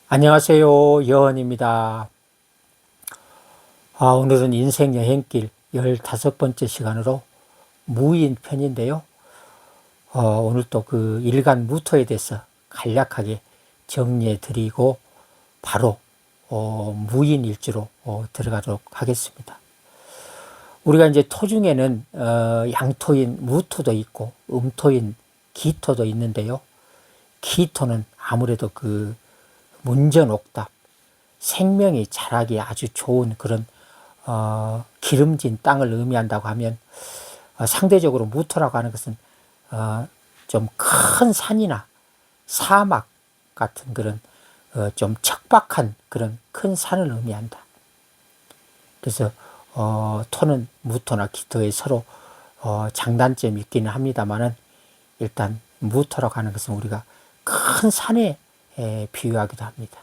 안녕하세요. 여헌입니다. 오늘은 인생 여행길 15번째 시간으로 무인 편인데요. 오늘 또 그 일간 무토에 대해서 간략하게 정리해 드리고 바로 무인 일지로 들어가도록 하겠습니다. 우리가 이제 토 중에는 양토인 무토도 있고 음토인 기토도 있는데요. 기토는 아무래도 그 문전옥답, 생명이 자라기 아주 좋은 그런 기름진 땅을 의미한다고 하면 상대적으로 무토라고 하는 것은 좀 큰 산이나 사막 같은 그런 좀 척박한 그런 큰 산을 의미한다. 그래서 토는 무토나 기토에 서로 장단점이 있기는 합니다만은 일단 무토라고 하는 것은 우리가 큰 산에 비유하기도 합니다.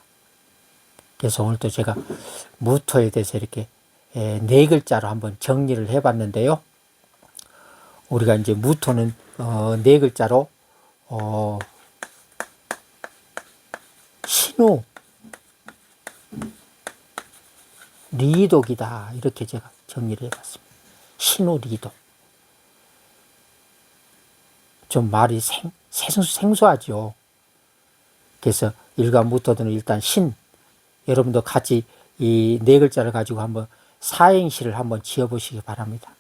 그래서 오늘 또 제가 무토에 대해서 이렇게 네 글자로 한번 정리를 해봤는데요. 우리가 이제 무토는 네 글자로 신우 리독이다 이렇게 제가 정리를 해봤습니다. 신우 리독. 좀 말이 생소하죠. 그래서 일간무토들은 일단 신, 여러분도 같이 이 네 글자를 가지고 한번 사행시를 한번 지어보시기 바랍니다.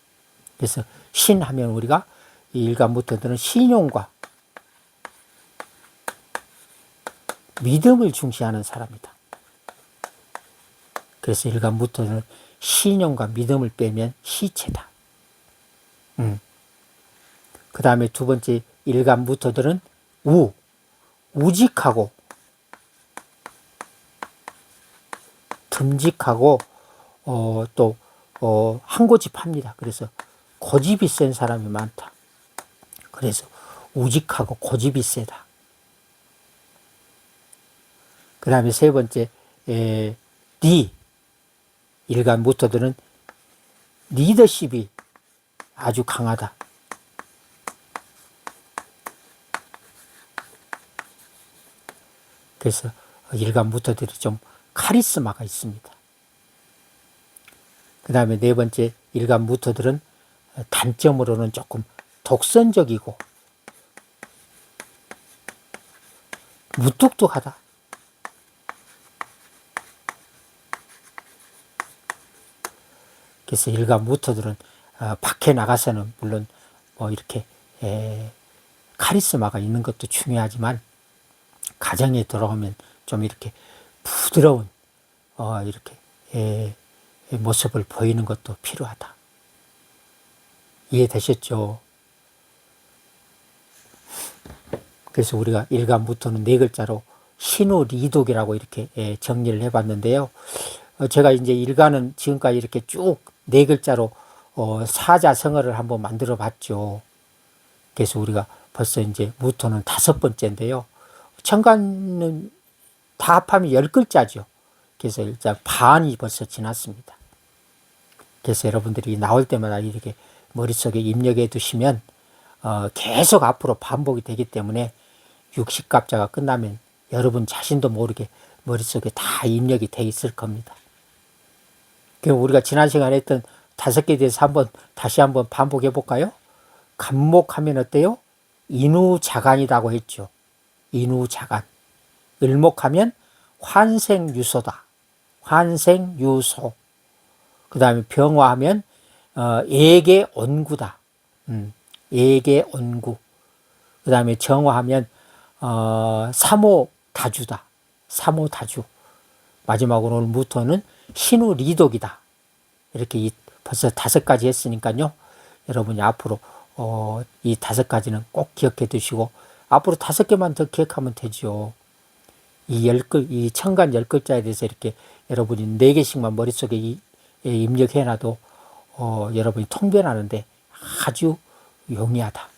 그래서 신 하면 우리가 이 일간무토들은 신용과 믿음을 중시하는 사람이다. 그래서 일간무토는 신용과 믿음을 빼면 시체다. 그 다음에 두 번째 일간무토들은 우직하고 듬직하고 또 한고집합니다. 그래서 고집이 센 사람이 많다. 그래서 우직하고 고집이 세다. 그 다음에 세 번째 일간무토들은 리더십이 아주 강하다. 그래서 일간무토들이 좀 카리스마가 있습니다. 그 다음에 네 번째 일간무토들은 단점으로는 조금 독선적이고 무뚝뚝하다. 그래서 일간무토들은 밖에 나가서는 물론 뭐 이렇게 카리스마가 있는 것도 중요하지만 가정에 들어오면 좀 이렇게 부드러운 이렇게 모습을 보이는 것도 필요하다. 이해되셨죠? 그래서 우리가 일간무토는 네 글자로 신우리독이라고 이렇게 정리를 해봤는데요. 제가 이제 일간은 지금까지 이렇게 쭉 네 글자로 사자성어를 한번 만들어 봤죠. 그래서 우리가 벌써 이제 무토는 5번째인데요. 천간은 다 합하면 10글자죠. 그래서 일단 반이 벌써 지났습니다. 그래서 여러분들이 나올 때마다 이렇게 머릿속에 입력해 두시면 계속 앞으로 반복이 되기 때문에 60갑자가 끝나면 여러분 자신도 모르게 머릿속에 다 입력이 돼 있을 겁니다. 그럼 우리가 지난 시간에 했던 5개에 대해서 다시 한번 반복해 볼까요? 간목하면 어때요? 인우자간이라고 했죠. 인우자간. 을목하면 환생유소다. 환생유소. 그 다음에 병화하면 예계언구다. 예계언구. 그 다음에 정화하면 삼호다주다. 삼호다주. 마지막으로 오늘 무토는 신우리독이다. 이렇게 벌써 5가지 했으니까요. 여러분이 앞으로 이 5가지는 꼭 기억해 두시고 앞으로 5개만 더 기억하면 되죠. 이 천간 10글자에 대해서 이렇게 여러분이 4개씩만 머릿속에 입력해 놔도 여러분이 통변하는데 아주 용이하다.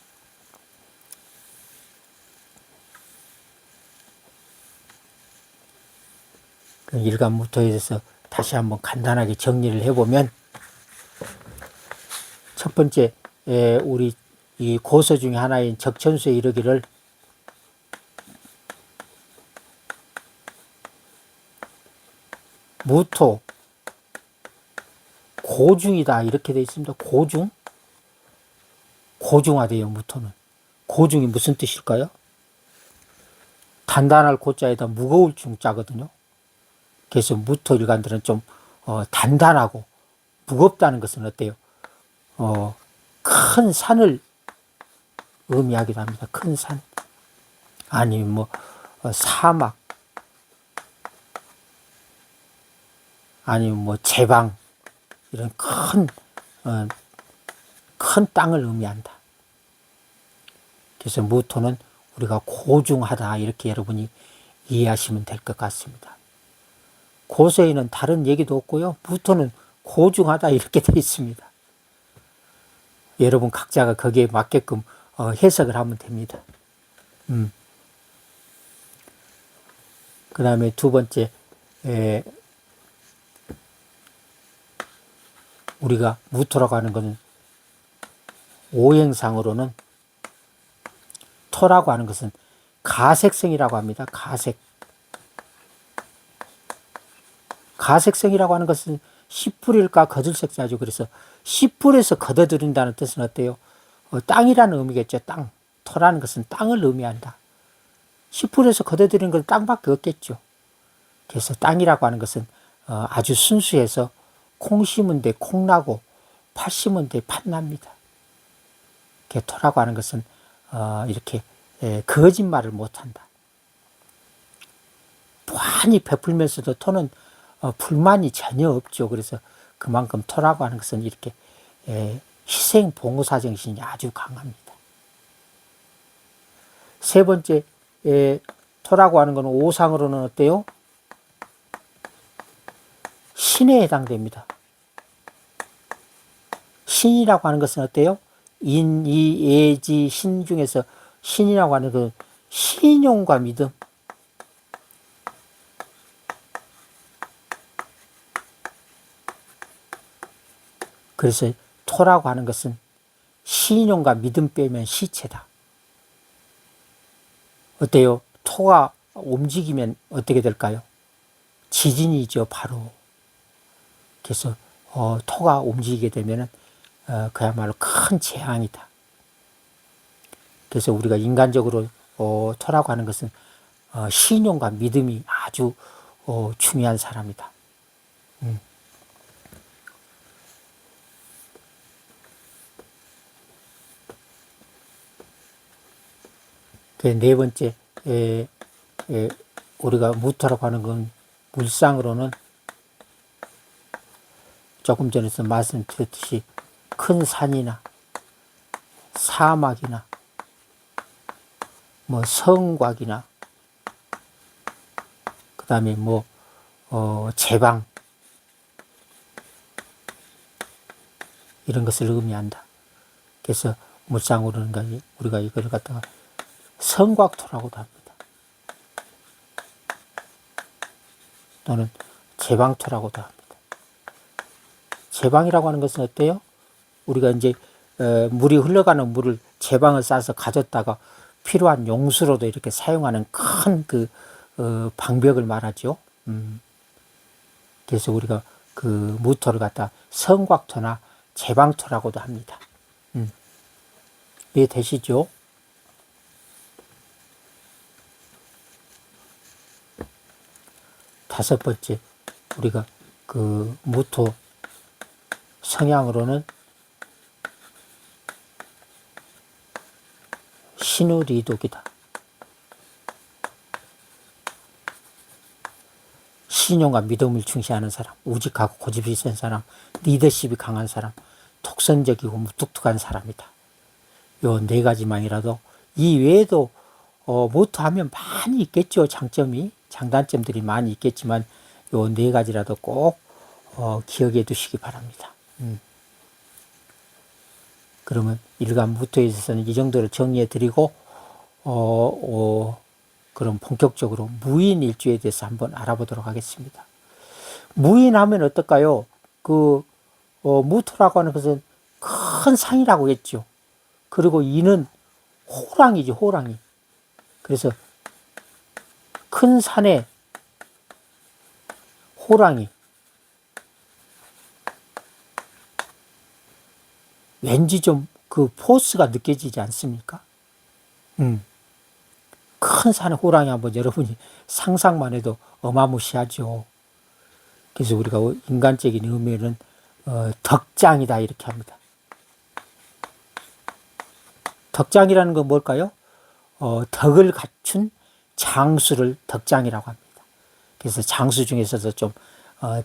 그 일간무토에 대해서 다시 한번 간단하게 정리를 해보면 첫 번째 우리 이 고서 중에 하나인 적천수에 이르기를 무토 고중이다 이렇게 되어 있습니다. 고중? 고중하대요. 무토는. 고중이 무슨 뜻일까요? 단단할 고자에다 무거울 중자거든요. 그래서 무토 일간들은 좀 단단하고 무겁다는 것은 어때요? 큰 산을 의미하기도 합니다. 큰 산. 아니면 뭐 사막, 아니면 뭐 제방, 이런 큰 땅을 의미한다. 그래서 무토는 우리가 고중하다 이렇게 여러분이 이해하시면 될 것 같습니다. 고서에는 다른 얘기도 없고요. 무토는 고중하다 이렇게 되어 있습니다. 여러분 각자가 거기에 맞게끔 해석을 하면 됩니다. 그 다음에 두 번째, 우리가 무토라고 하는 것은 오행상으로는 토라고 하는 것은 가색성이라고 합니다. 가색성이라고 하는 것은 씨뿌릴까 거들색자죠. 그래서 씨뿌려서 걷어들인다는 뜻은 어때요? 땅이라는 의미겠죠. 땅. 토라는 것은 땅을 의미한다. 씨뿌려서 걷어들이는 건 땅밖에 없겠죠. 그래서 땅이라고 하는 것은 아주 순수해서 콩 심은 데 콩나고 팥 심은 데 팥납니다. 토라고 하는 것은 이렇게 거짓말을 못한다. 많이 베풀면서도 토는 불만이 전혀 없죠. 그래서 그만큼 토라고 하는 것은 이렇게 희생 봉사 정신이 아주 강합니다. 세 번째 토라고 하는 것은 오상으로는 어때요? 신에 해당됩니다. 신이라고 하는 것은 어때요? 인, 이, 예지, 신 중에서 신이라고 하는 그 신용과 믿음. 그래서 토라고 하는 것은 신용과 믿음 빼면 시체다. 어때요? 토가 움직이면 어떻게 될까요? 지진이죠, 바로. 그래서 토가 움직이게 되면 그야말로 큰 재앙이다. 그래서 우리가 인간적으로 토라고 하는 것은 신용과 믿음이 아주 중요한 사람이다. 그 네 번째 우리가 무토라고 하는 건 물상으로는 조금 전에서 말씀드렸듯이 큰 산이나 사막이나 뭐 성곽이나 그 다음에 뭐 제방 이런 것을 의미한다. 그래서 물상으로는 우리가 이걸 갖다가 성곽토라고도 합니다. 또는 제방토라고도 합니다. 제방이라고 하는 것은 어때요? 우리가 이제 물이 흘러가는 물을 제방을 싸서 가졌다가 필요한 용수로도 이렇게 사용하는 큰 방벽을 말하죠. 그래서 우리가 그 무토를 갖다 성곽토나 제방토라고도 합니다. 이해되시죠? 다섯 번째, 우리가 그 무토 성향으로는 신우리독이다. 신용과 믿음을 중시하는 사람, 우직하고 고집이 센 사람, 리더십이 강한 사람, 독선적이고 무뚝뚝한 사람이다. 요 네 가지만이라도 이 외에도 무토하면 많이 있겠죠. 장단점들이 많이 있겠지만 요 네 가지라도 꼭 기억해 두시기 바랍니다. 그러면 일간 무토에 있어서는 이 정도로 정리해 드리고 그럼 본격적으로 무인일주에 대해서 한번 알아보도록 하겠습니다. 무인하면 어떨까요? 무토라고 하는 것은 큰 산이라고 했죠. 그리고 이는 호랑이죠, 호랑이. 그래서 큰 산에 호랑이, 왠지 좀 그 포스가 느껴지지 않습니까? 큰 산의 호랑이 한번 여러분이 상상만 해도 어마무시하죠. 그래서 우리가 인간적인 의미는 덕장이다 이렇게 합니다. 덕장이라는 건 뭘까요? 덕을 갖춘 장수를 덕장이라고 합니다. 그래서 장수 중에서도 좀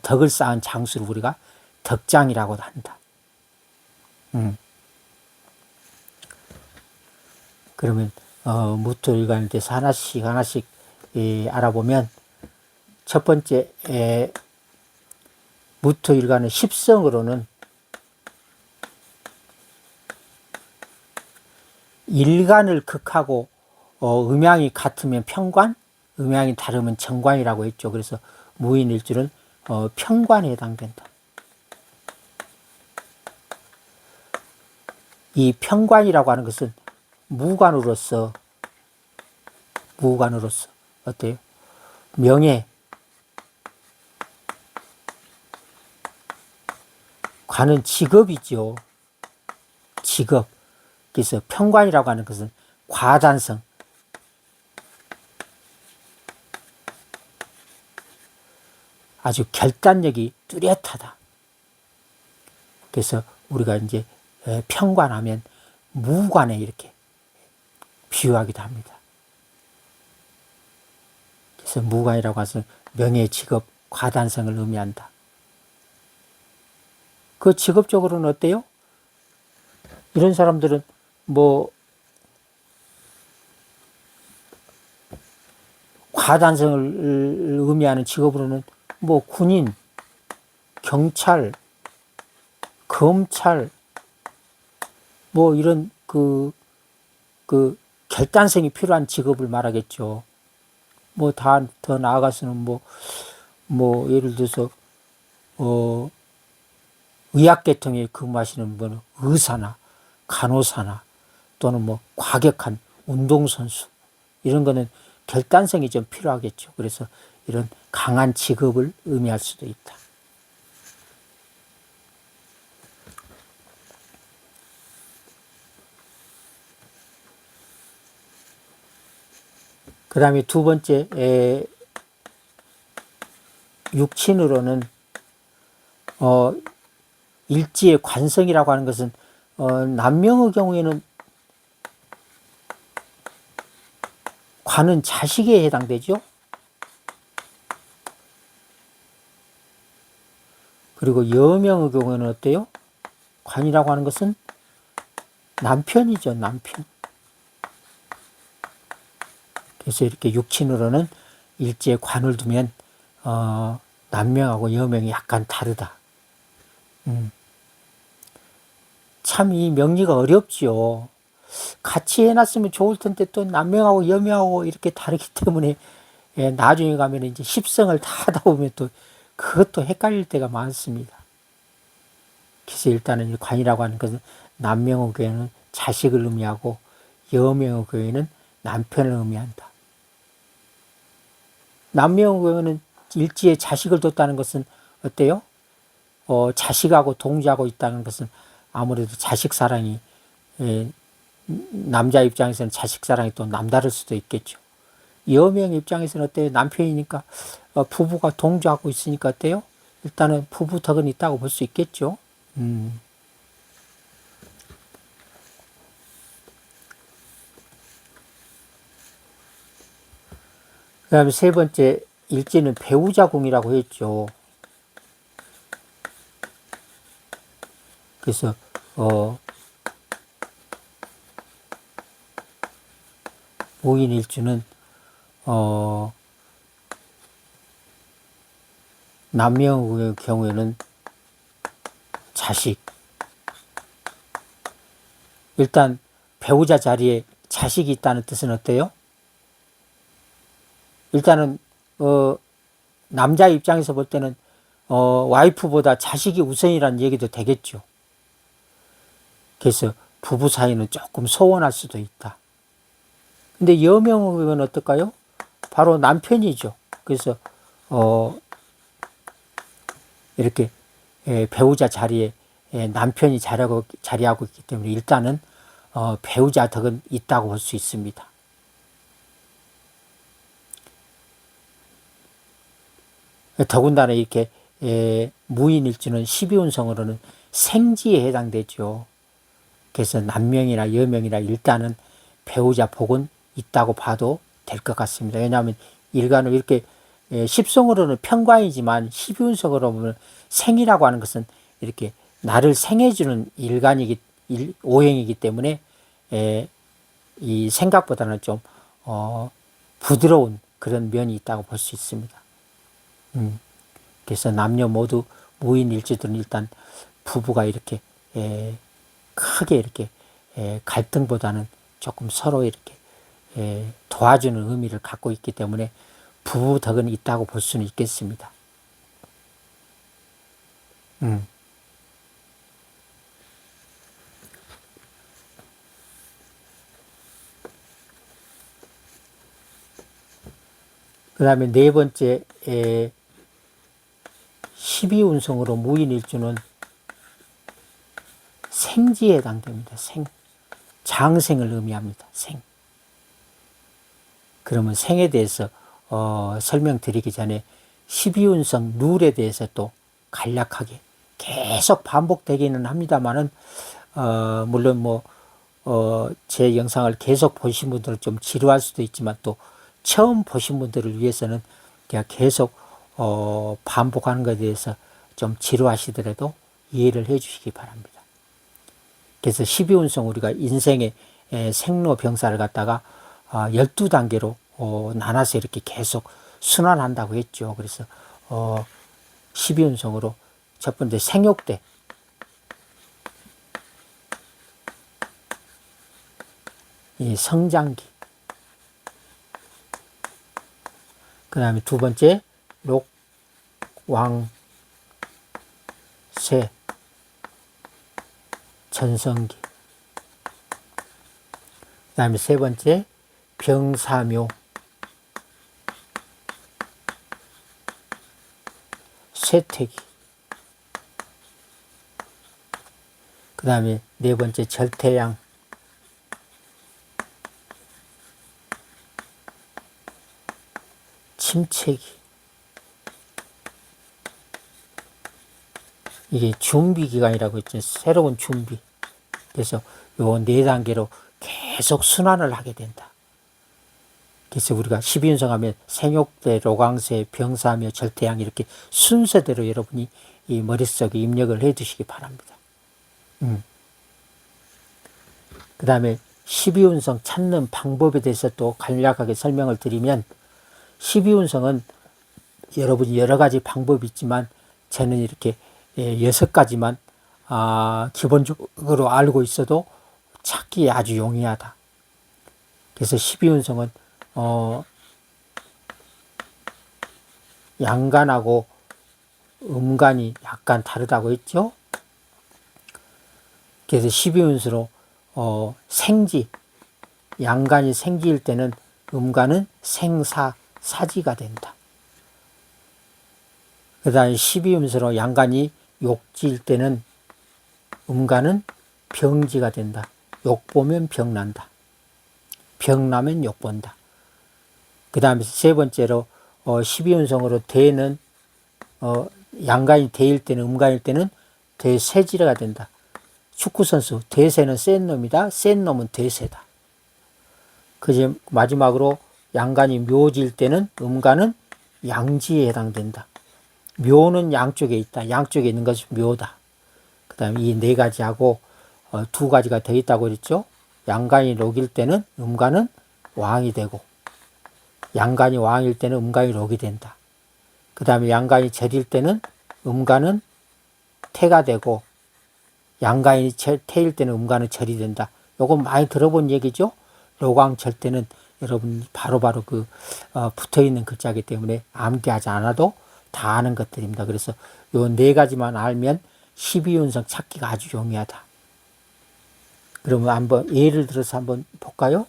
덕을 쌓은 장수를 우리가 덕장이라고 한다. 그러면 무토일간에 대해서 하나씩 알아보면 첫 번째 무토일간의 십성으로는 일간을 극하고 음양이 같으면 평관, 음양이 다르면 정관이라고 했죠. 그래서 무인일주는 평관에 해당된다. 이 평관이라고 하는 것은 무관으로서 어때요? 명예, 관은 직업이죠. 직업. 그래서 평관이라고 하는 것은 과단성, 아주 결단력이 뚜렷하다. 그래서 우리가 이제 평관하면 무관에 이렇게 비유하기도 합니다. 그래서 무관이라고 해서 명예, 직업, 과단성을 의미한다. 그 직업적으로는 어때요? 이런 사람들은 과단성을 의미하는 직업으로는 군인, 경찰, 검찰, 이런 그 결단성이 필요한 직업을 말하겠죠. 더 나아가서는 예를 들어서 의학계통에 근무하시는 분은 의사나 간호사나 또는 과격한 운동선수 이런 거는 결단성이 좀 필요하겠죠. 그래서 이런 강한 직업을 의미할 수도 있다. 그 다음에 두 번째 육친으로는 일지의 관성이라고 하는 것은 남명의 경우에는 관은 자식에 해당되죠. 그리고 여명의 경우에는 어때요? 관이라고 하는 것은 남편이죠. 남편. 그래서 이렇게 육친으로는 일지에 관을 두면 남명하고 여명이 약간 다르다. 참 이 명리가 어렵지요. 같이 해놨으면 좋을 텐데 또 남명하고 여명하고 이렇게 다르기 때문에 나중에 가면 이제 십성을 다 하다 보면 또 그것도 헷갈릴 때가 많습니다. 그래서 일단은 관이라고 하는 것은 남명의 교회는 자식을 의미하고 여명의 교회는 남편을 의미한다. 남명의 교회는 일지에 자식을 뒀다는 것은 어때요? 자식하고 동조하고 있다는 것은 아무래도 자식 사랑이 남자 입장에서는 자식 사랑이 또 남다를 수도 있겠죠. 여명 입장에서는 어때요? 남편이니까 부부가 동조하고 있으니까 어때요? 일단은 부부 덕은 있다고 볼 수 있겠죠. 그 다음에 세 번째 일지는 배우자궁이라고 했죠. 그래서 무인일주는 남명의 경우에는 자식. 일단 배우자 자리에 자식이 있다는 뜻은 어때요? 일단은 남자 입장에서 볼 때는 와이프보다 자식이 우선이라는 얘기도 되겠죠. 그래서 부부 사이는 조금 소원할 수도 있다. 근데 여명은 어떨까요? 바로 남편이죠. 그래서 이렇게 배우자 자리에 남편이 자리하고 있기 때문에 일단은 배우자 덕은 있다고 볼 수 있습니다. 더군다나 이렇게 무인일주는 12운성으로는 생지에 해당되죠. 그래서 남명이나 여명이나 일단은 배우자 복은 있다고 봐도 될 것 같습니다. 왜냐하면 일간은 이렇게 10성으로는 편관이지만 12운성으로 보면 생이라고 하는 것은 이렇게 나를 생해주는 오행이기 때문에 이 생각보다는 좀 부드러운 그런 면이 있다고 볼 수 있습니다. 그래서 남녀 모두 무인일주들은 일단 부부가 이렇게 크게 이렇게 갈등보다는 조금 서로 이렇게 도와주는 의미를 갖고 있기 때문에 부부 덕은 있다고 볼 수는 있겠습니다. 그 다음에 네 번째 12운성으로 무인일주는 생지에 해당됩니다. 장생을 의미합니다. 그러면 생에 대해서 설명드리기 전에 12운성 룰에 대해서 또 간략하게 계속 반복되기는 합니다만은 물론 제 영상을 계속 보신 분들은 좀 지루할 수도 있지만 또 처음 보신 분들을 위해서는 제가 계속 반복하는 것에 대해서 좀 지루하시더라도 이해를 해 주시기 바랍니다. 그래서 12운성 우리가 인생의 생로병사를 갖다가 12단계로 나눠서 이렇게 계속 순환한다고 했죠. 그래서 12운성으로 첫 번째 생육대, 이 성장기, 그 다음에 두 번째 록, 왕, 쇠, 전성기, 그 다음에 세 번째 병사묘, 쇠퇴기, 그 다음에 네 번째 절태양, 침체기. 이게 준비 기간이라고 했죠. 새로운 준비. 그래서 요 네 단계로 계속 순환을 하게 된다. 그래서 우리가 12운성 하면 생육대, 로강세, 병사묘, 절태양 이렇게 순서대로 여러분이 이 머릿속에 입력을 해 두시기 바랍니다. 그 다음에 12운성 찾는 방법에 대해서 또 간략하게 설명을 드리면 12운성은 여러분이 여러 가지 방법이 있지만 저는 이렇게 6가지만 기본적으로 알고 있어도 찾기 아주 용이하다. 그래서 12운성은 양간하고 음간이 약간 다르다고 했죠. 그래서 12운수로 생지, 양간이 생지일 때는 음간은 사지가 된다. 그 다음에 12운수로 양간이 욕지일 때는 음간은 병지가 된다. 욕 보면 병 난다. 병 나면 욕 본다. 그 다음에 세 번째로 12운성으로 대는 양간이 대일 때는 음간일 때는 대세지가 된다. 축구선수 대세는 센 놈이다. 센 놈은 대세다. 그 마지막으로 양간이 묘지일 때는 음간은 양지에 해당된다. 묘는 양쪽에 있다. 양쪽에 있는 것이 묘다. 그 다음에 이 네 가지하고 두 가지가 더 있다고 그랬죠. 양간이 록일 때는 음간은 왕이 되고 양간이 왕일 때는 음간이 록이 된다. 그 다음에 양간이 절일 때는 음간은 태가 되고 양간이 태일 때는 음간은 절이 된다. 요건 많이 들어본 얘기죠. 로광절 때는 여러분 바로바로 붙어있는 글자이기 때문에 암기하지 않아도 다 아는 것들입니다. 그래서 요 네 가지만 알면 12운성 찾기가 아주 용이하다. 그러면 한번 예를 들어서 한번 볼까요?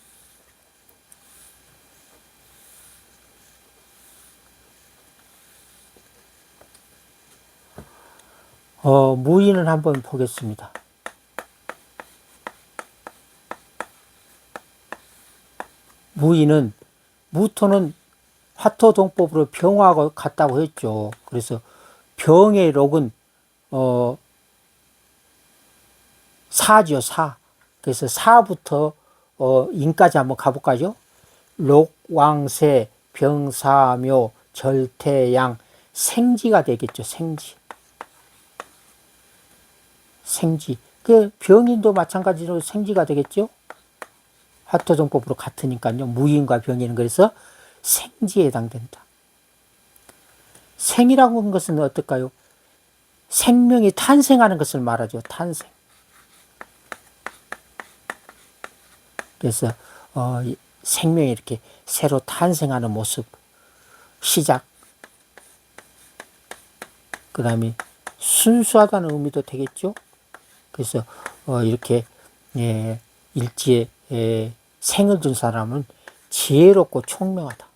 무인은 한번 보겠습니다. 무인은, 무토는 화토동법으로 병화가 같다고 했죠. 그래서 병의 록은 사죠, 사. 그래서 사부터 인까지 한번 가볼까요? 록, 왕세, 병사묘, 절태양, 생지가 되겠죠. 생지. 생지. 그 병인도 마찬가지로 생지가 되겠죠. 화토정법으로 같으니까요. 무인과 병인은 그래서 생지에 해당된다. 생이라고 하는 것은 어떨까요? 생명이 탄생하는 것을 말하죠. 탄생. 그래서 생명이 이렇게 새로 탄생하는 모습, 시작. 그 다음에 순수하다는 의미도 되겠죠. 그래서 이렇게 일지에 생을 둔 사람은 지혜롭고 총명하다.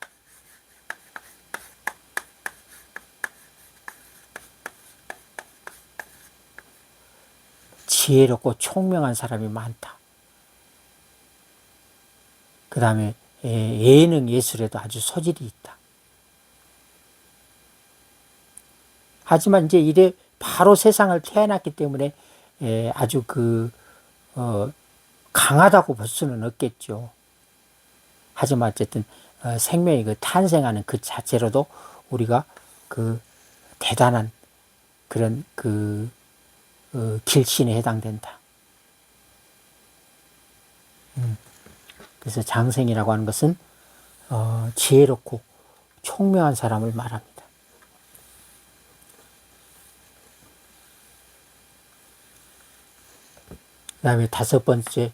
지혜롭고 총명한 사람이 많다. 그 다음에 예능 예술에도 아주 소질이 있다. 하지만 이제 이래 바로 세상을 태어났기 때문에 아주 강하다고 볼 수는 없겠죠. 하지만 어쨌든 생명이 탄생하는 그 자체로도 우리가 대단한 그런 길신에 해당된다. 그래서 장생이라고 하는 것은 지혜롭고 총명한 사람을 말합니다. 그 다음에 5번째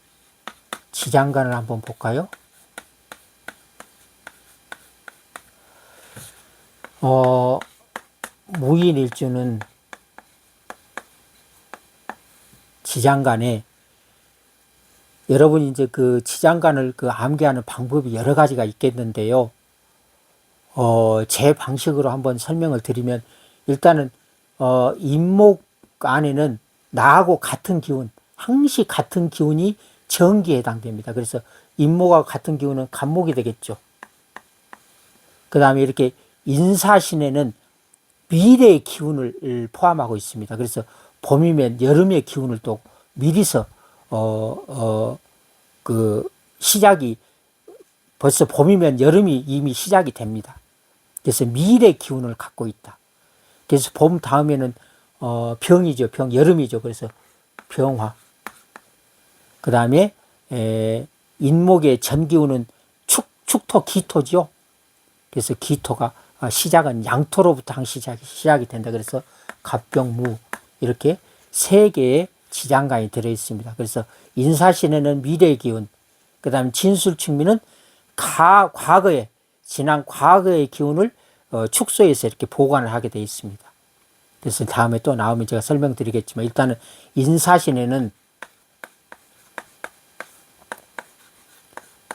지장간을 한번 볼까요? 무인일주는 지장간에 여러분이 이제 지장간을 암기하는 방법이 여러 가지가 있겠는데요. 제 방식으로 한번 설명을 드리면 일단은 인목 안에는 나하고 같은 기운, 항시 같은 기운이 정기에 해당됩니다. 그래서 인목하고 같은 기운은 간목이 되겠죠. 그 다음에 이렇게 인사신에는 미래의 기운을 포함하고 있습니다. 그래서 봄이면 여름의 기운을 또 미리서 시작이 벌써 봄이면 여름이 이미 시작이 됩니다. 그래서 미래 기운을 갖고 있다. 그래서 봄 다음에는 병이죠. 여름이죠. 그래서 병화. 그 다음에 인목의 전기운은 축토, 기토죠. 그래서 기토가 시작은 양토로부터 항시 시작이 된다. 그래서 갑병무 이렇게 3개의 지장간이 들어있습니다. 그래서 인사신에는 미래의 기운, 그 다음 진술축미는 지난 과거의 기운을 축소해서 이렇게 보관을 하게 되어 있습니다. 그래서 다음에 또 나오면 제가 설명드리겠지만 일단은 인사신에는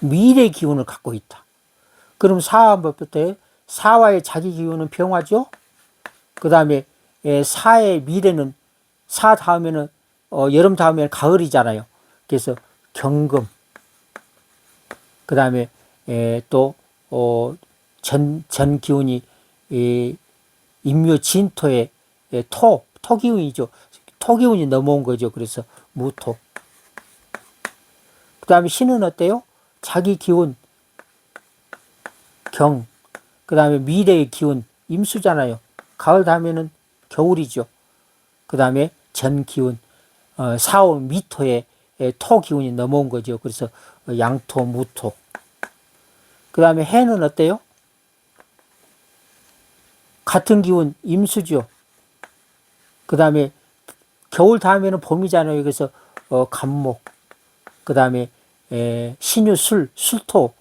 미래의 기운을 갖고 있다. 그럼 사화부터 사화의 자기 기운은 병화죠. 그 다음에 사의 미래는 사 다음에는 여름 다음에는 가을이잖아요. 그래서 경금. 그 다음에 또 전 기운이 임묘 진토의 토 기운이죠. 토 기운이 넘어온 거죠. 그래서 무토. 그 다음에 신은 어때요? 자기 기운 경. 그 다음에 미래의 기운 임수잖아요. 가을 다음에는 겨울이죠. 그 다음에 전 기운 사월 미토에 토 기운이 넘어온 거죠. 그래서 양토 무토. 그 다음에 해는 어때요? 같은 기운 임수죠. 그 다음에 겨울 다음에는 봄이잖아요. 그래서 간목. 그 다음에 신유 술토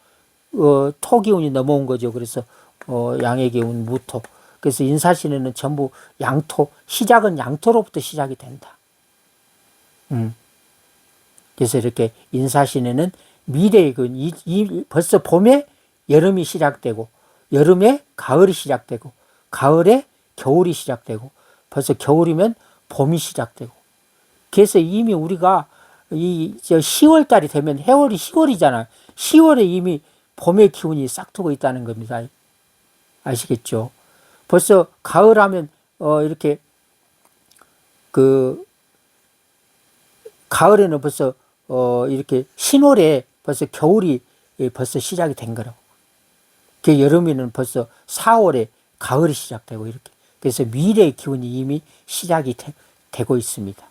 토 기운이 넘어온 거죠. 그래서 양의 기운 무토. 그래서 인사신에는 전부 양토, 시작은 양토로부터 시작이 된다. 그래서 이렇게 인사신에는 미래의 벌써 봄에 여름이 시작되고, 여름에 가을이 시작되고, 가을에 겨울이 시작되고, 벌써 겨울이면 봄이 시작되고. 그래서 이미 우리가 저 10월 달이 되면 해월이 10월이잖아요. 10월에 이미 봄의 기운이 싹트고 있다는 겁니다. 아시겠죠? 벌써 가을 하면 이렇게 그 가을에는 벌써 이렇게 신월에 벌써 겨울이 벌써 시작이 된 거라고. 그 여름에는 벌써 4월에 가을이 시작되고 이렇게. 그래서 미래의 기운이 이미 시작이 되고 있습니다.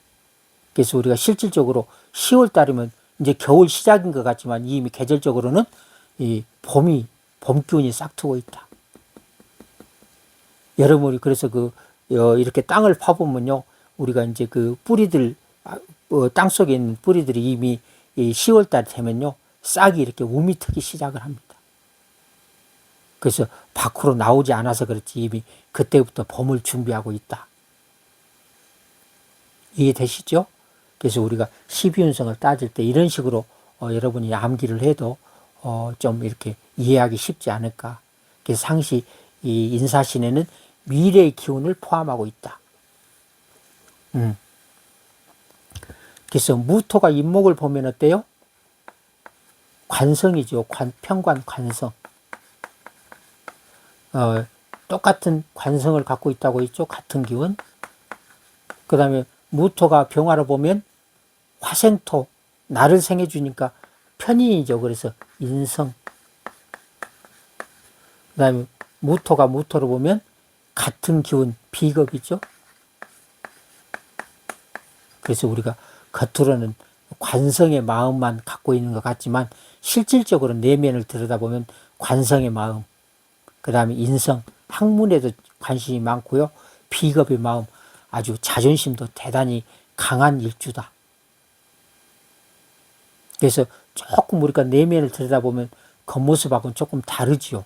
그래서 우리가 실질적으로 10월 달이면 이제 겨울 시작인 것 같지만 이미 계절적으로는 이 봄 기운이 싹트고 있다. 여러분이 그래서 이렇게 땅을 파보면요, 우리가 이제 그 뿌리들, 땅 속에 있는 뿌리들이 이미 10월 달 되면요, 싹이 이렇게 우미 트기 시작을 합니다. 그래서 밖으로 나오지 않아서 그렇지 이미 그때부터 봄을 준비하고 있다. 이해되시죠? 그래서 우리가 12운성을 따질 때 이런 식으로 여러분이 암기를 해도 좀 이렇게 이해하기 쉽지 않을까. 그래서 상시 이 인사신에는 미래의 기운을 포함하고 있다. 그래서 무토가 인목을 보면 어때요? 관성이죠. 편관 관성. 똑같은 관성을 갖고 있다고 했죠. 같은 기운. 그 다음에 무토가 병화로 보면 화생토, 나를 생해주니까 편인이죠. 그래서 인성. 그 다음에 무토가 무토로 보면 같은 기운 비겁이죠. 그래서 우리가 겉으로는 관성의 마음만 갖고 있는 것 같지만 실질적으로 내면을 들여다보면 관성의 마음, 그 다음에 인성, 학문에도 관심이 많고요. 비겁의 마음, 아주 자존심도 대단히 강한 일주다. 그래서 조금 우리가 내면을 들여다보면 겉모습하고는 조금 다르지요.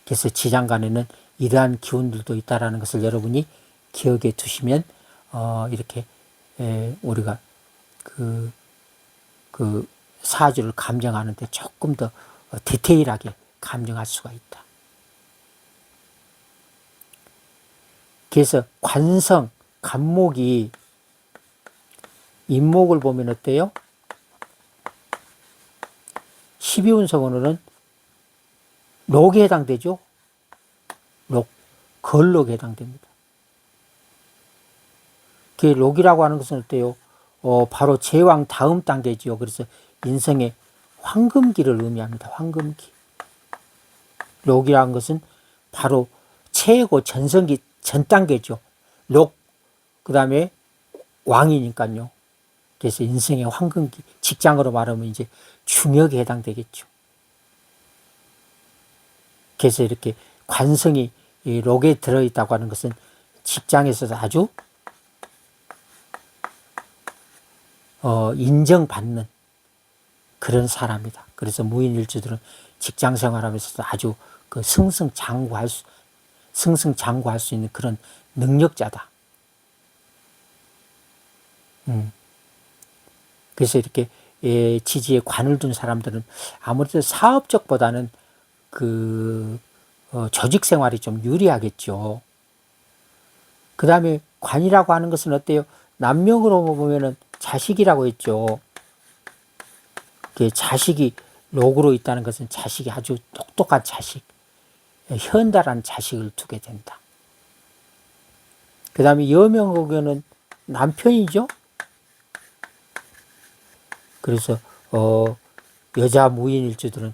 그래서 지장간에는 이러한 기운들도 있다라는 것을 여러분이 기억해 두시면 이렇게 우리가 그 사주를 감정하는데 조금 더 디테일하게 감정할 수가 있다. 그래서 관성, 간목이 인목을 보면 어때요? 12운성으로는 록에 해당되죠. 록, 걸록에 해당됩니다. 그 록이라고 하는 것은 어때요? 바로 제왕 다음 단계지요. 그래서 인성의 황금기를 의미합니다. 황금기. 록이라는 것은 바로 최고 전성기 전 단계죠. 록, 그 다음에 왕이니까요. 그래서 인생의 황금기, 직장으로 말하면 이제 중역에 해당되겠죠. 그래서 이렇게 관성이 이 록에 들어있다고 하는 것은 직장에서도 아주 인정받는 그런 사람이다. 그래서 무인일주들은 직장 생활하면서도 아주 그 승승장구할 수 있는 그런 능력자다. 그래서 이렇게 지지에 관을 둔 사람들은 아무래도 사업적보다는 조직 생활이 좀 유리하겠죠. 그 다음에 관이라고 하는 것은 어때요? 남명으로 보면은 자식이라고 했죠. 자식이 록으로 있다는 것은 자식이 아주 똑똑한 자식, 현달한 자식을 두게 된다. 그 다음에 여명으로는 남편이죠. 그래서 여자 무인일주들은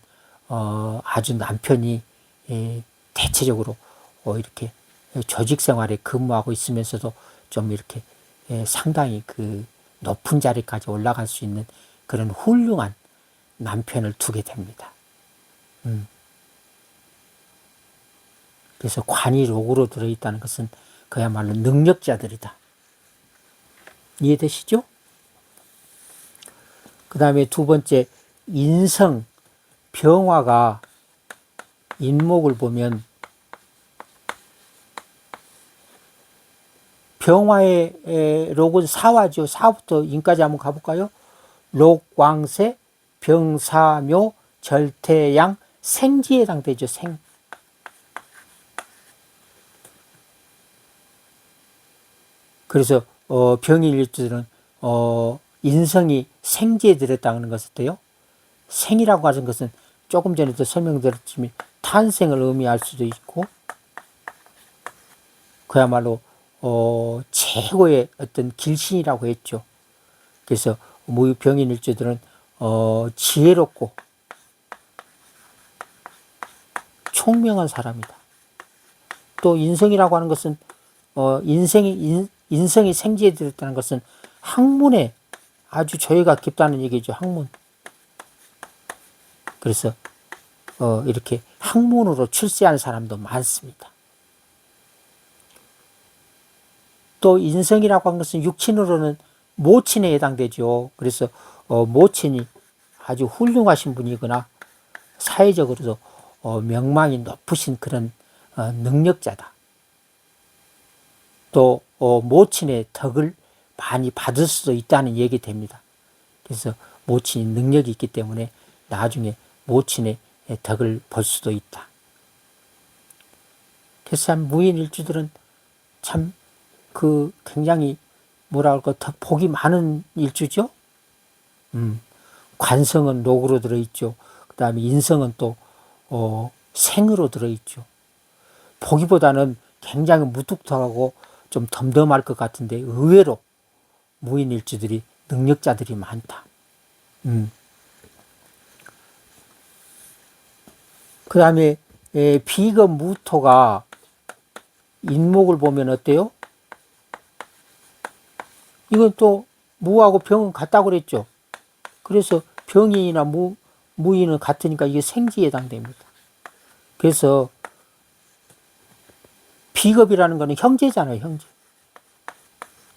아주 남편이 대체적으로 이렇게 조직 생활에 근무하고 있으면서도 좀 이렇게 상당히 그 높은 자리까지 올라갈 수 있는 그런 훌륭한 남편을 두게 됩니다. 그래서 관이 록으로 들어있다는 것은 그야말로 능력자들이다. 이해되시죠? 그 다음에 두 번째, 인성, 병화가 인목을 보면 병화의 록은 사화죠. 사부터 인까지 한번 가볼까요? 록, 왕세, 병사묘, 절태양, 생지에 해당되죠. 생. 그래서 병인 일주들은 인성이 생지에 들었다는 것은 어때요? 생이라고 하는 것은 조금 전에도 설명드렸지만 탄생을 의미할 수도 있고, 그야말로 최고의 어떤 길신이라고 했죠. 그래서 병인 일주들은 지혜롭고 총명한 사람이다. 또 인성이라고 하는 것은 인성이 생지에 들었다는 것은 학문에 아주 조예가 깊다는 얘기죠. 학문. 그래서 이렇게 학문으로 출세한 사람도 많습니다. 또 인성이라고 하는 것은 육친으로는 모친에 해당되죠. 그래서 모친이 아주 훌륭하신 분이거나 사회적으로도 명망이 높으신 그런 능력자다. 또 모친의 덕을 많이 받을 수도 있다는 얘기 됩니다. 그래서 모친이 능력이 있기 때문에 나중에 모친의 덕을 볼 수도 있다. 그래서 참 무인일주들은 참 굉장히 뭐랄까 더 복이 많은 일주죠. 관성은 녹으로 들어있죠. 그 다음에 인성은 또 생으로 들어있죠. 보기보다는 굉장히 무뚝뚝하고 좀 덤덤할 것 같은데 의외로 무인일주들이 능력자들이 많다. 그 다음에 비금 무토가 인목을 보면 어때요? 이건 또 무하고 병은 같다고 그랬죠. 그래서 병인이나 무인은 같으니까 이게 생지에 해당됩니다. 그래서 비겁이라는 거는 형제잖아요, 형제.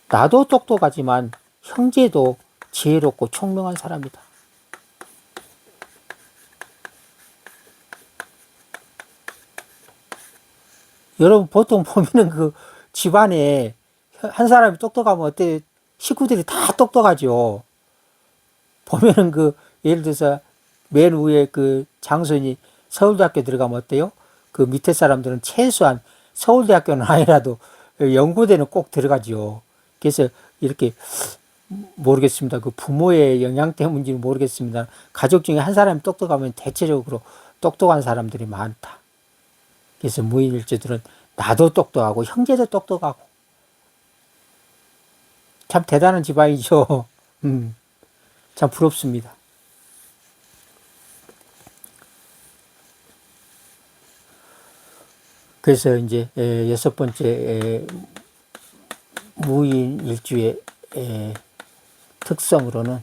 나도 똑똑하지만 형제도 지혜롭고 총명한 사람이다. 여러분 보통 보면은 그 집안에 한 사람이 똑똑하면 어때? 식구들이 다 똑똑하죠. 보면은 예를 들어서 맨 위에 장손이 서울대학교 들어가면 어때요? 그 밑에 사람들은 최소한 서울대학교는 아니라도 연구대는 꼭 들어가죠. 그래서 이렇게 모르겠습니다. 그 부모의 영향 때문인지는 모르겠습니다. 가족 중에 한 사람이 똑똑하면 대체적으로 똑똑한 사람들이 많다. 그래서 무인일주들은 나도 똑똑하고 형제도 똑똑하고 참 대단한 집안이죠. 참 부럽습니다. 그래서 이제 여섯 번째 무인일주의 특성으로는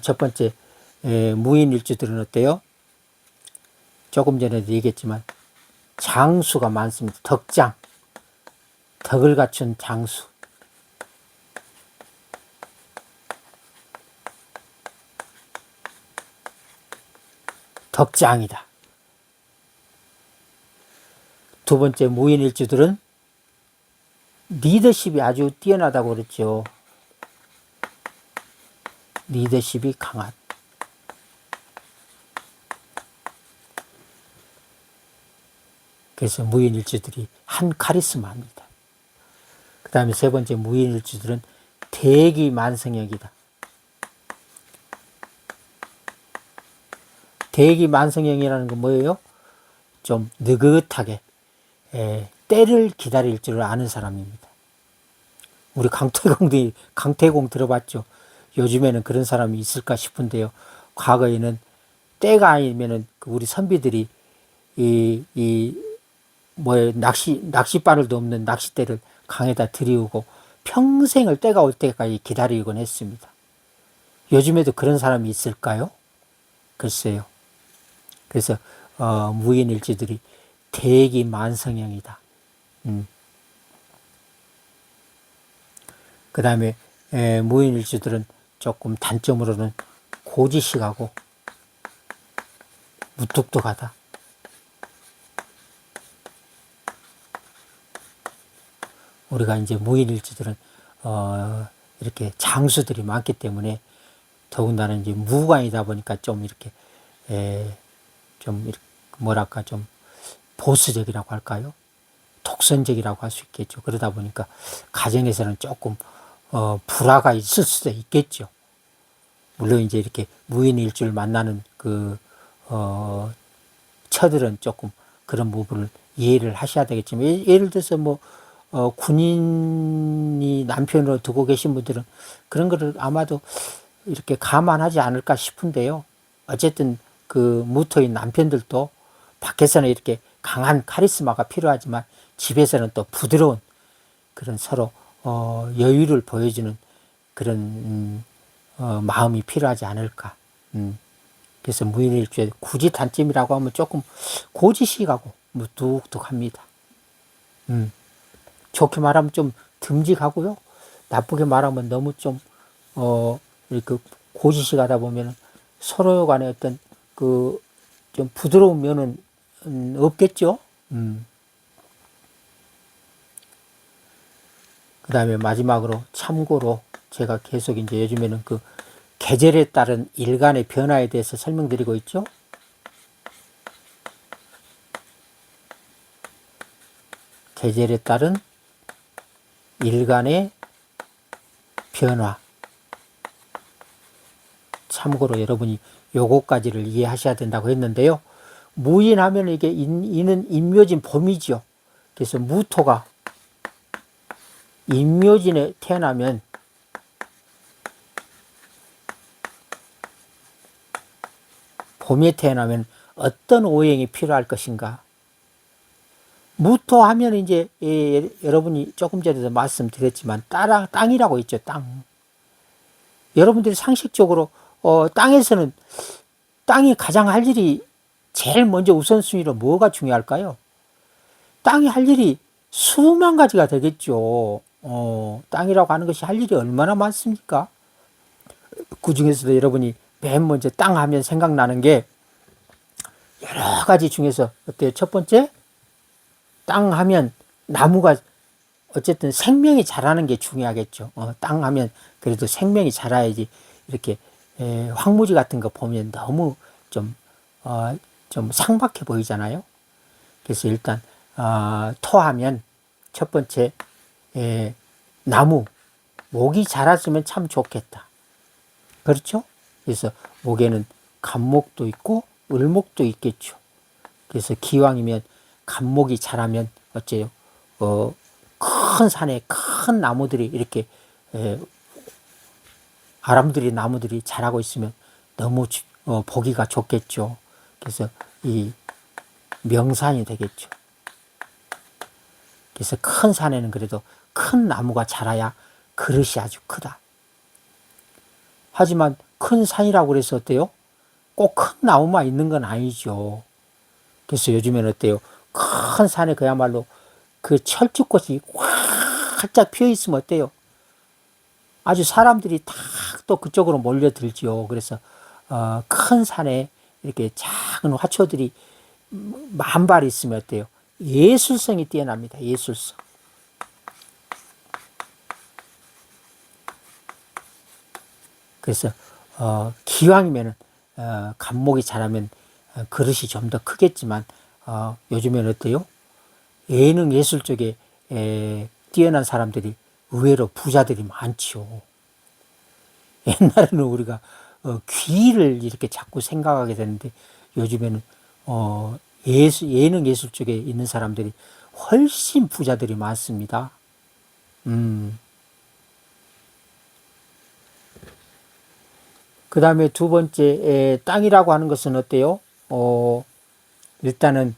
첫 번째 무인일주들은 어때요? 조금 전에도 얘기했지만 장수가 많습니다. 덕장, 덕을 갖춘 장수. 덕장이다. 두 번째 무인일주들은 리더십이 아주 뛰어나다고 그랬죠. 리더십이 강한. 그래서 무인일주들이 한 카리스마입니다. 그 다음에 세 번째 무인일주들은 대기만성형이다. 대기만성형이라는 건 뭐예요? 좀 느긋하게 때를 기다릴 줄 아는 사람입니다. 우리 강태공 들어봤죠? 요즘에는 그런 사람이 있을까 싶은데요. 과거에는 때가 아니면은 우리 선비들이 낚싯바늘도 없는 낚싯대를 강에다 들이우고 평생을 때가 올 때까지 기다리곤 했습니다. 요즘에도 그런 사람이 있을까요? 글쎄요. 그래서 무인일주들이 대기만성형이다. 그 다음에 무인일주들은 조금 단점으로는 고지식하고 무뚝뚝하다. 우리가 이제 무인일주들은 이렇게 장수들이 많기 때문에 더군다나 이제 무관이다 보니까 좀 이렇게 좀 뭐랄까 좀 보수적이라고 할까요? 독선적이라고 할 수 있겠죠. 그러다 보니까 가정에서는 조금 불화가 있을 수도 있겠죠. 물론 이제 이렇게 무인일주를 만나는 처들은 조금 그런 부분을 이해를 하셔야 되겠지만, 예를 들어서 뭐 군인이 남편으로 두고 계신 분들은 그런 거를 아마도 이렇게 감안하지 않을까 싶은데요. 어쨌든 그 무토인 남편들도 밖에서는 이렇게 강한 카리스마가 필요하지만 집에서는 또 부드러운 그런 서로 여유를 보여주는 그런 마음이 필요하지 않을까. 그래서 무인일주의 굳이 단점이라고 하면 조금 고지식하고 무뚝뚝합니다. 좋게 말하면 좀 듬직하고요. 나쁘게 말하면 너무 좀 이렇게 고지식하다 보면 서로 간에 어떤 좀 부드러운 면은 없겠죠. 그 다음에 마지막으로 참고로 제가 계속 이제 요즘에는 그 계절에 따른 일간의 변화에 대해서 설명드리고 있죠. 계절에 따른 일간의 변화. 참고로 여러분이 요거까지를 이해하셔야 된다고 했는데요. 무인하면 이게 이는 인묘진 봄이죠. 그래서 무토가 인묘진에 태어나면 봄에 태어나면 어떤 오행이 필요할 것인가? 무토하면 이제 여러분이 조금 전에도 말씀드렸지만 땅이라고 있죠. 땅. 여러분들이 상식적으로 땅에서는 땅이 가장 할 일이 제일 먼저 우선순위로 뭐가 중요할까요? 땅이 할 일이 수만 가지가 되겠죠. 땅이라고 하는 것이 할 일이 얼마나 많습니까? 그 중에서도 여러분이 맨 먼저 땅 하면 생각나는 게 여러 가지 중에서 어때요? 첫 번째, 땅 하면 나무가 어쨌든 생명이 자라는 게 중요하겠죠. 땅 하면 그래도 생명이 자라야지. 이렇게 황무지 같은 거 보면 너무 좀 상박해 보이잖아요. 그래서 일단 토하면 첫 번째 나무, 목이 자랐으면 참 좋겠다. 그렇죠? 그래서 목에는 간목도 있고 을목도 있겠죠. 그래서 기왕이면 간목이 자라면 어째요? 큰 산에 큰 나무들이 이렇게 아람들이 나무들이 자라고 있으면 너무 보기가 좋겠죠. 그래서 이 명산이 되겠죠. 그래서 큰 산에는 그래도 큰 나무가 자라야 그릇이 아주 크다. 하지만 큰 산이라고 그래서 어때요? 꼭 큰 나무만 있는 건 아니죠. 그래서 요즘에는 어때요? 큰 산에 그야말로 그 철쭉꽃이 활짝 피어 있으면 어때요? 아주 사람들이 다 또 그쪽으로 몰려들죠. 그래서 큰 산에 이렇게 작은 화초들이 만발 있으면 어때요? 예술성이 뛰어납니다. 예술성. 그래서 기왕이면은 간목이 자라면 그릇이 좀 더 크겠지만 요즘에는 어때요? 예능 예술 쪽에 뛰어난 사람들이 의외로 부자들이 많죠. 옛날에는 우리가 귀를 이렇게 자꾸 생각하게 되는데 요즘에는 예능 예술 쪽에 있는 사람들이 훨씬 부자들이 많습니다. 그 다음에 두 번째 땅이라고 하는 것은 어때요? 일단은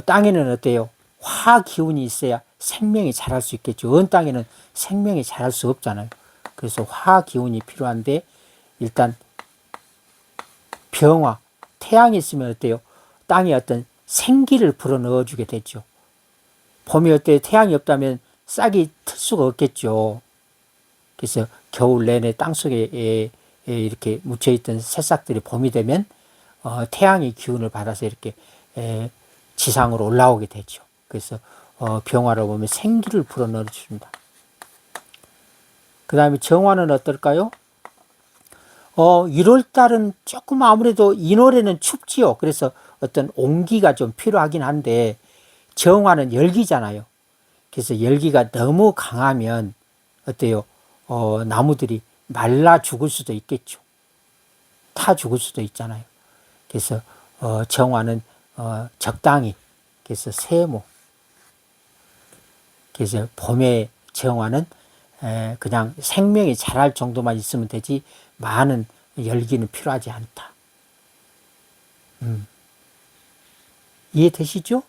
땅에는 어때요? 화 기운이 있어야 생명이 자랄 수 있겠죠. 언 땅에는 생명이 자랄 수 없잖아요. 그래서 화 기운이 필요한데 일단 병화, 태양이 있으면 어때요? 땅에 어떤 생기를 불어 넣어주게 되죠. 봄에 어때요? 태양이 없다면 싹이 틀 수가 없겠죠. 그래서 겨울 내내 땅속에 이렇게 묻혀있던 새싹들이 봄이 되면 태양의 기운을 받아서 이렇게 지상으로 올라오게 되죠. 그래서 병화를 보면 생기를 불어넣어줍니다. 그 다음에 정화는 어떨까요? 1월 달은 조금 아무래도 이 노래는 춥지요. 그래서 어떤 온기가 좀 필요하긴 한데, 정화는 열기잖아요. 그래서 열기가 너무 강하면 어때요? 나무들이 말라 죽을 수도 있겠죠. 타 죽을 수도 있잖아요. 그래서 정화는 적당히, 그래서 세모, 그래서 봄의 정화는 그냥 생명이 자랄 정도만 있으면 되지 많은 열기는 필요하지 않다. 이해되시죠?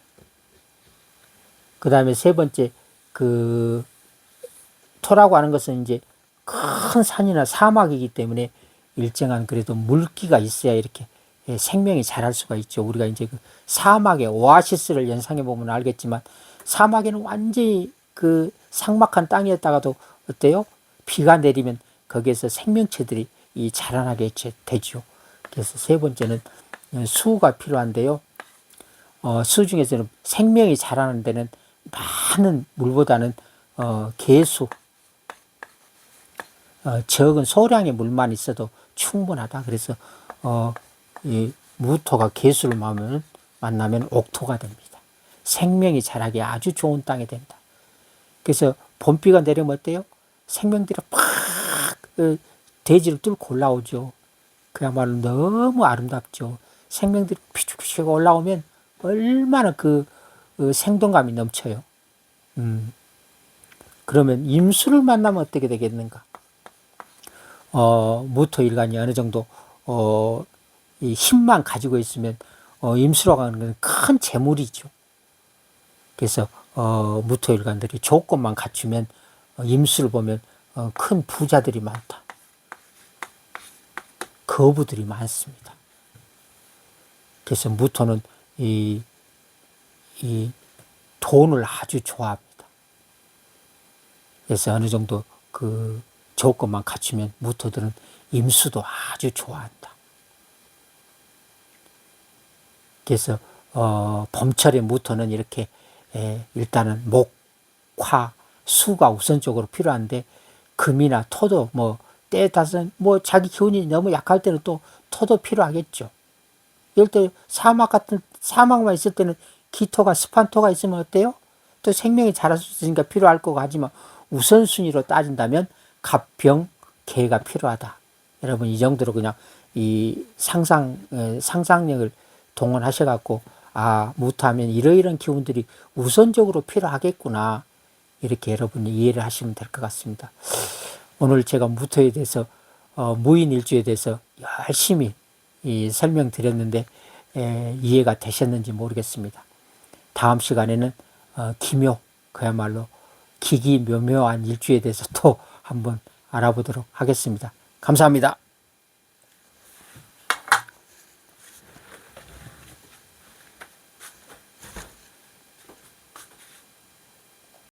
그 다음에 세 번째, 그 토라고 하는 것은 이제 큰 산이나 사막이기 때문에 일정한 그래도 물기가 있어야 이렇게 생명이 자랄 수가 있죠. 우리가 이제 그 사막의 오아시스를 연상해 보면 알겠지만, 사막에는 완전히 그 삭막한 땅이었다가도 어때요? 비가 내리면 거기에서 생명체들이 자라나게 되죠. 그래서 세 번째는 수가 필요한데요. 수 중에서는 생명이 자라는 데는 많은 물보다는 개수, 적은 소량의 물만 있어도 충분하다. 그래서 이 무토가 개수를 만나면 옥토가 됩니다. 생명이 자라기 아주 좋은 땅이 된다. 그래서 봄비가 내리면 어때요? 생명들이 팍 대지를 뚫고 올라오죠. 그야말로 너무 아름답죠. 생명들이 피죽피죽 올라오면 얼마나 그 생동감이 넘쳐요. 그러면 임수를 만나면 어떻게 되겠는가? 무토일간이 어느 정도 이 힘만 가지고 있으면 임수라고 하는 건 큰 재물이죠. 그래서 무토일간들이 조건만 갖추면 임수를 보면 큰 부자들이 많다. 거부들이 많습니다. 그래서 무토는 이 돈을 아주 좋아합니다. 그래서 어느 정도 그 조건만 갖추면 무토들은 임수도 아주 좋아한다. 그래서 봄철의 무토는 이렇게 일단은 목, 화, 수가 우선적으로 필요한데, 금이나 토도 뭐 때에 따라서 뭐 자기 기운이 너무 약할 때는 또 토도 필요하겠죠. 이럴 때 사막만 있을 때는 기토가 습한 토가 있으면 어때요? 또 생명이 자랄 수 있으니까 필요할 거고, 하지만 우선순위로 따진다면 갑병, 개가 필요하다. 여러분 이 정도로 그냥 이 상상력을 동원하셔갖고, 무토하면 이러이러한 기운들이 우선적으로 필요하겠구나, 이렇게 여러분이 이해를 하시면 될 것 같습니다. 오늘 제가 무토에 대해서 무인일주에 대해서 열심히 설명드렸는데 이해가 되셨는지 모르겠습니다. 다음 시간에는 기묘, 그야말로 기기묘묘한 일주에 대해서 또 한번 알아보도록 하겠습니다. 감사합니다.